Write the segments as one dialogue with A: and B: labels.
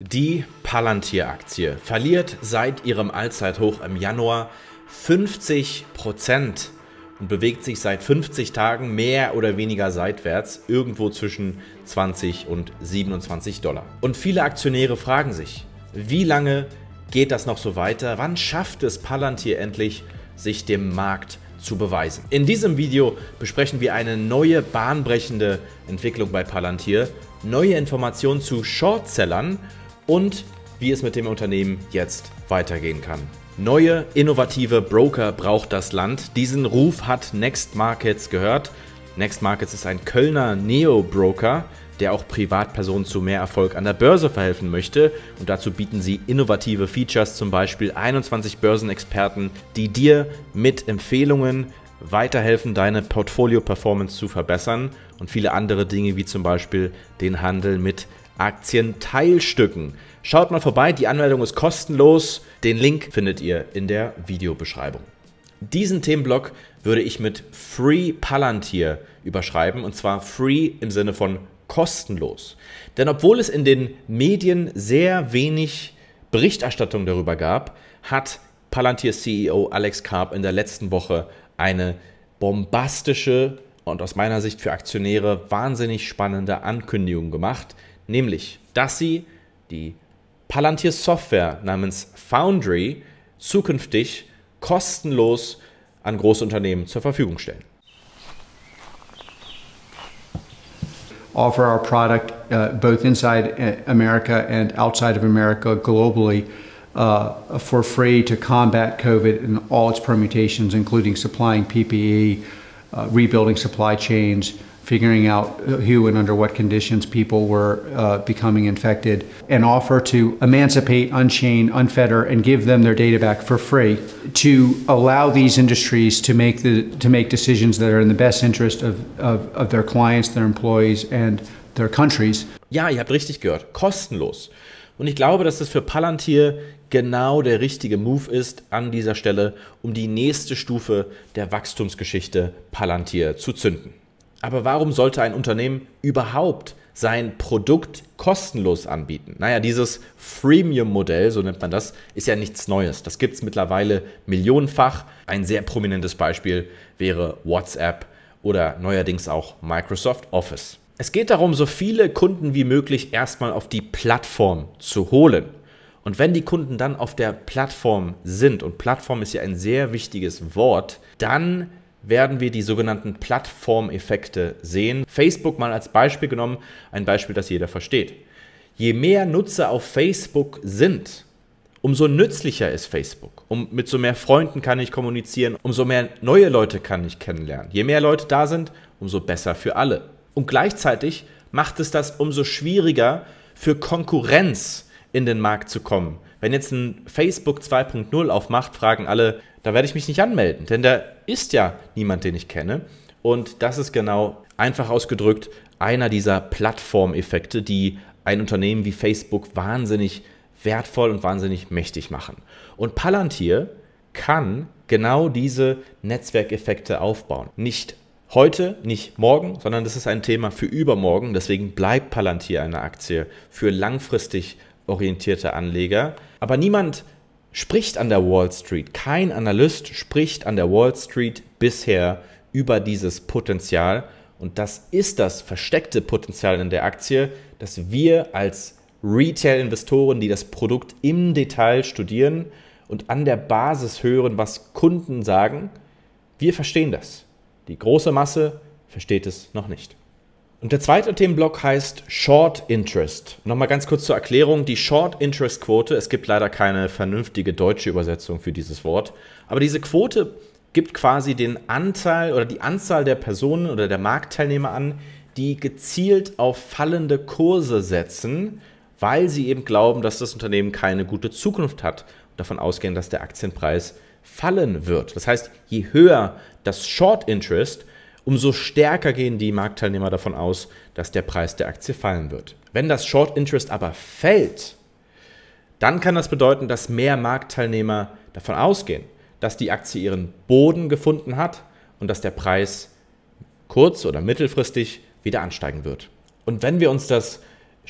A: Die Palantir Aktie verliert seit ihrem Allzeithoch im Januar 50% und bewegt sich seit 50 Tagen mehr oder weniger seitwärts, irgendwo zwischen 20 und 27 $. Und viele Aktionäre fragen sich, wie lange geht das noch so weiter? Wann schafft es Palantir endlich, sich dem Markt zu beweisen? In diesem Video besprechen wir eine neue bahnbrechende Entwicklung bei Palantir, neue Informationen zu Shortsellern und wie es mit dem Unternehmen jetzt weitergehen kann. Neue, innovative Broker braucht das Land. Diesen Ruf hat Next Markets gehört. Next Markets ist ein Kölner Neo-Broker, der auch Privatpersonen zu mehr Erfolg an der Börse verhelfen möchte. Und dazu bieten sie innovative Features, zum Beispiel 21 Börsenexperten, die dir mit Empfehlungen weiterhelfen, deine Portfolio-Performance zu verbessern und viele andere Dinge, wie zum Beispiel den Handel mit Aktienteilstücken. Schaut mal vorbei, die Anmeldung ist kostenlos. Den Link findet ihr in der Videobeschreibung. Diesen Themenblock würde ich mit Free Palantir überschreiben, und zwar free im Sinne von kostenlos. Denn obwohl es in den Medien sehr wenig Berichterstattung darüber gab, hat Palantir CEO Alex Karp in der letzten Woche eine bombastische und aus meiner Sicht für Aktionäre wahnsinnig spannende Ankündigung gemacht, nämlich, dass sie die Palantir Software namens Foundry zukünftig kostenlos an Großunternehmen zur Verfügung stellen.
B: Offer our product both inside America and outside of America globally for free to combat COVID and all its permutations, including supplying PPE, rebuilding supply chains, figuring out who and under what conditions people were becoming infected, and offer to emancipate, unchain, unfetter, and give them their data back for free to allow these industries to make decisions that are in the best interest of their clients, their employees, and their countries.
A: Ja, ihr habt richtig gehört, kostenlos. Und ich glaube, dass das für Palantir genau der richtige Move ist an dieser Stelle, um die nächste Stufe der Wachstumsgeschichte Palantir zu zünden. Aber warum sollte ein Unternehmen überhaupt sein Produkt kostenlos anbieten? Naja, dieses Freemium-Modell, so nennt man das, ist ja nichts Neues. Das gibt es mittlerweile millionenfach. Ein sehr prominentes Beispiel wäre WhatsApp oder neuerdings auch Microsoft Office. Es geht darum, so viele Kunden wie möglich erstmal auf die Plattform zu holen. Und wenn die Kunden dann auf der Plattform sind, und Plattform ist ja ein sehr wichtiges Wort, dann werden wir die sogenannten Plattformeffekte sehen. Facebook mal als Beispiel genommen, ein Beispiel, das jeder versteht. Je mehr Nutzer auf Facebook sind, umso nützlicher ist Facebook. Mit so mehr Freunden kann ich kommunizieren, umso mehr neue Leute kann ich kennenlernen. Je mehr Leute da sind, umso besser für alle. Und gleichzeitig macht es das umso schwieriger für Konkurrenz in den Markt zu kommen. Wenn jetzt ein Facebook 2.0 aufmacht, fragen alle, da werde ich mich nicht anmelden, denn da ist ja niemand, den ich kenne. Und das ist genau, einfach ausgedrückt, einer dieser Plattformeffekte, die ein Unternehmen wie Facebook wahnsinnig wertvoll und wahnsinnig mächtig machen. Und Palantir kann genau diese Netzwerkeffekte aufbauen. Nicht heute, nicht morgen, sondern das ist ein Thema für übermorgen. Deswegen bleibt Palantir eine Aktie für langfristig orientierte Anleger. Aber niemand spricht an der Wall Street, kein Analyst spricht an der Wall Street bisher über dieses Potenzial. Und das ist das versteckte Potenzial in der Aktie, dass wir als Retail-Investoren, die das Produkt im Detail studieren und an der Basis hören, was Kunden sagen, wir verstehen das. Die große Masse versteht es noch nicht. Und der zweite Themenblock heißt Short Interest. Nochmal ganz kurz zur Erklärung, die Short Interest Quote, es gibt leider keine vernünftige deutsche Übersetzung für dieses Wort, aber diese Quote gibt quasi den Anteil oder die Anzahl der Personen oder der Marktteilnehmer an, die gezielt auf fallende Kurse setzen, weil sie eben glauben, dass das Unternehmen keine gute Zukunft hat und davon ausgehen, dass der Aktienpreis fallen wird. Das heißt, je höher das Short Interest, umso stärker gehen die Marktteilnehmer davon aus, dass der Preis der Aktie fallen wird. Wenn das Short Interest aber fällt, dann kann das bedeuten, dass mehr Marktteilnehmer davon ausgehen, dass die Aktie ihren Boden gefunden hat und dass der Preis kurz- oder mittelfristig wieder ansteigen wird. Und wenn wir uns das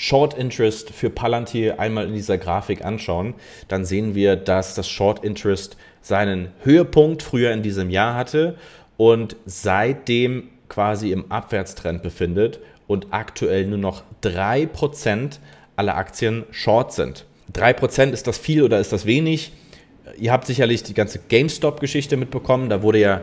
A: Short Interest für Palantir einmal in dieser Grafik anschauen, dann sehen wir, dass das Short Interest seinen Höhepunkt früher in diesem Jahr hatte und seitdem quasi im Abwärtstrend befindet und aktuell nur noch 3% aller Aktien short sind. 3%, ist das viel oder ist das wenig? Ihr habt sicherlich die ganze GameStop-Geschichte mitbekommen. Da wurde ja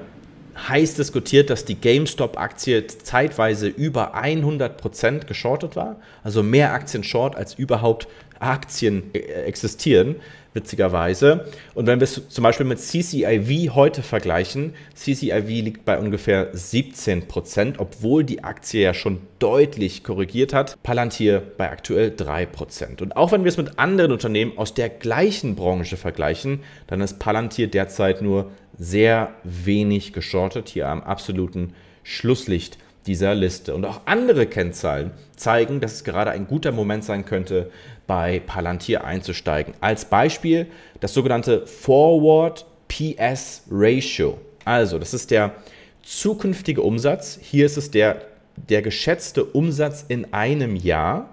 A: heiß diskutiert, dass die GameStop-Aktie zeitweise über 100% geschortet war. Also mehr Aktien short, als überhaupt Aktien existieren, witzigerweise. Und wenn wir es zum Beispiel mit CCIV heute vergleichen, CCIV liegt bei ungefähr 17%, obwohl die Aktie ja schon deutlich korrigiert hat. Palantir bei aktuell 3%. Und auch wenn wir es mit anderen Unternehmen aus der gleichen Branche vergleichen, dann ist Palantir derzeit nur sehr wenig geschortet, hier am absoluten Schlusslicht dieser Liste. Und auch andere Kennzahlen zeigen, dass es gerade ein guter Moment sein könnte, bei Palantir einzusteigen. Als Beispiel das sogenannte Forward PS Ratio. Also das ist der zukünftige Umsatz. Hier ist es der geschätzte Umsatz in einem Jahr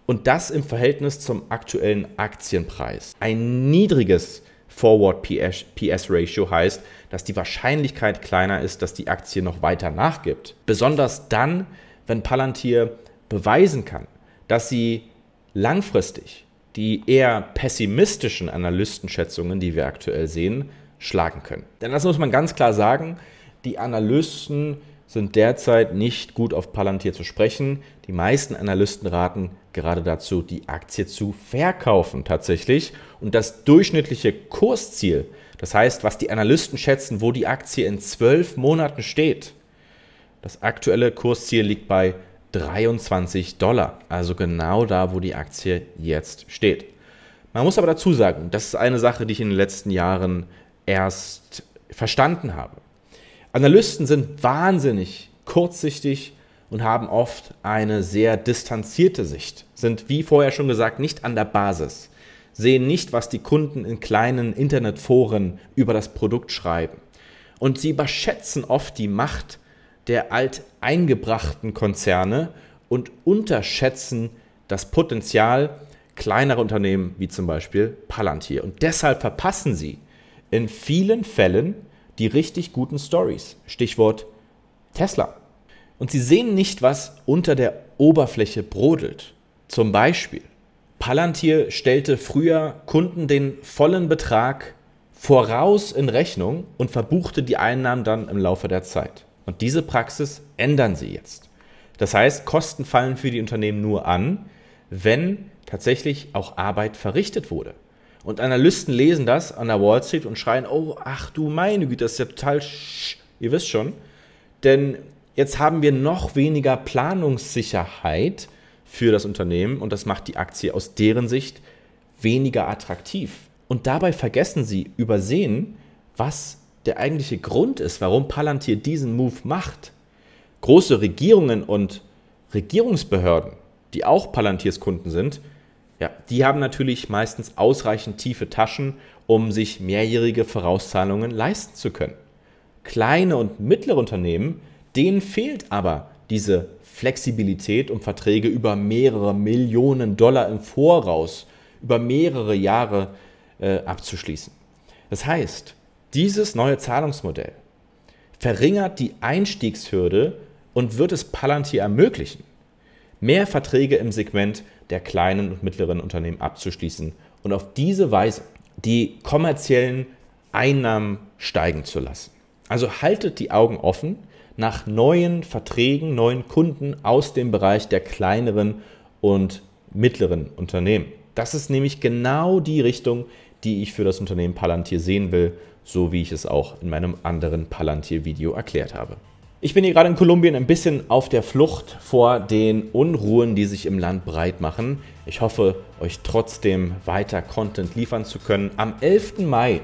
A: und das im Verhältnis zum aktuellen Aktienpreis. Ein niedriges Forward PS Ratio heißt, dass die Wahrscheinlichkeit kleiner ist, dass die Aktie noch weiter nachgibt. Besonders dann, wenn Palantir beweisen kann, dass sie langfristig die eher pessimistischen Analystenschätzungen, die wir aktuell sehen, schlagen können. Denn das muss man ganz klar sagen, die Analysten sind derzeit nicht gut auf Palantir zu sprechen. Die meisten Analysten raten gerade dazu, die Aktie zu verkaufen tatsächlich. Und das durchschnittliche Kursziel, das heißt, was die Analysten schätzen, wo die Aktie in 12 Monaten steht, das aktuelle Kursziel liegt bei $23, also genau da, wo die Aktie jetzt steht. Man muss aber dazu sagen, das ist eine Sache, die ich in den letzten Jahren erst verstanden habe. Analysten sind wahnsinnig kurzsichtig und haben oft eine sehr distanzierte Sicht, sind, wie vorher schon gesagt, nicht an der Basis, sehen nicht, was die Kunden in kleinen Internetforen über das Produkt schreiben. Und sie überschätzen oft die Macht der alteingebrachten Konzerne und unterschätzen das Potenzial kleinerer Unternehmen wie zum Beispiel Palantir. Und deshalb verpassen sie in vielen Fällen die richtig guten Stories. Stichwort Tesla. Und sie sehen nicht, was unter der Oberfläche brodelt. Zum Beispiel, Palantir stellte früher Kunden den vollen Betrag voraus in Rechnung und verbuchte die Einnahmen dann im Laufe der Zeit. Und diese Praxis ändern sie jetzt. Das heißt, Kosten fallen für die Unternehmen nur an, wenn tatsächlich auch Arbeit verrichtet wurde. Und Analysten lesen das an der Wall Street und schreien, oh, ach du meine Güte, das ist ja total ihr wisst schon. Denn jetzt haben wir noch weniger Planungssicherheit für das Unternehmen und das macht die Aktie aus deren Sicht weniger attraktiv. Und dabei vergessen sie, übersehen, was der eigentliche Grund ist, warum Palantir diesen Move macht. Große Regierungen und Regierungsbehörden, die auch Palantirs Kunden sind, ja, die haben natürlich meistens ausreichend tiefe Taschen, um sich mehrjährige Vorauszahlungen leisten zu können. Kleine und mittlere Unternehmen, denen fehlt aber diese Flexibilität, um Verträge über mehrere Millionen Dollar im Voraus, über mehrere Jahre abzuschließen. Das heißt, dieses neue Zahlungsmodell verringert die Einstiegshürde und wird es Palantir ermöglichen, mehr Verträge im Segment der kleinen und mittleren Unternehmen abzuschließen und auf diese Weise die kommerziellen Einnahmen steigen zu lassen. Also haltet die Augen offen nach neuen Verträgen, neuen Kunden aus dem Bereich der kleineren und mittleren Unternehmen. Das ist nämlich genau die Richtung, die ich für das Unternehmen Palantir sehen will, so wie ich es auch in meinem anderen Palantir-Video erklärt habe. Ich bin hier gerade in Kolumbien ein bisschen auf der Flucht vor den Unruhen, die sich im Land breit machen. Ich hoffe, euch trotzdem weiter Content liefern zu können. Am 11. Mai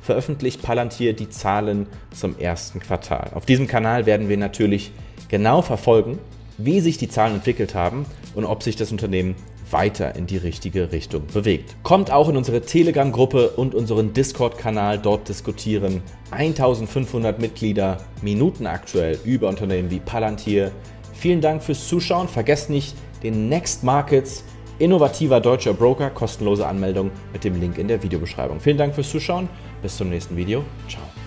A: veröffentlicht Palantir die Zahlen zum ersten Quartal. Auf diesem Kanal werden wir natürlich genau verfolgen, wie sich die Zahlen entwickelt haben und ob sich das Unternehmen weiter in die richtige Richtung bewegt. Kommt auch in unsere Telegram-Gruppe und unseren Discord-Kanal, dort diskutieren 1500 Mitglieder minutenaktuell über Unternehmen wie Palantir. Vielen Dank fürs Zuschauen, vergesst nicht, den Next Markets Innovativer deutscher Broker, kostenlose Anmeldung mit dem Link in der Videobeschreibung. Vielen Dank fürs Zuschauen. Bis zum nächsten Video. Ciao.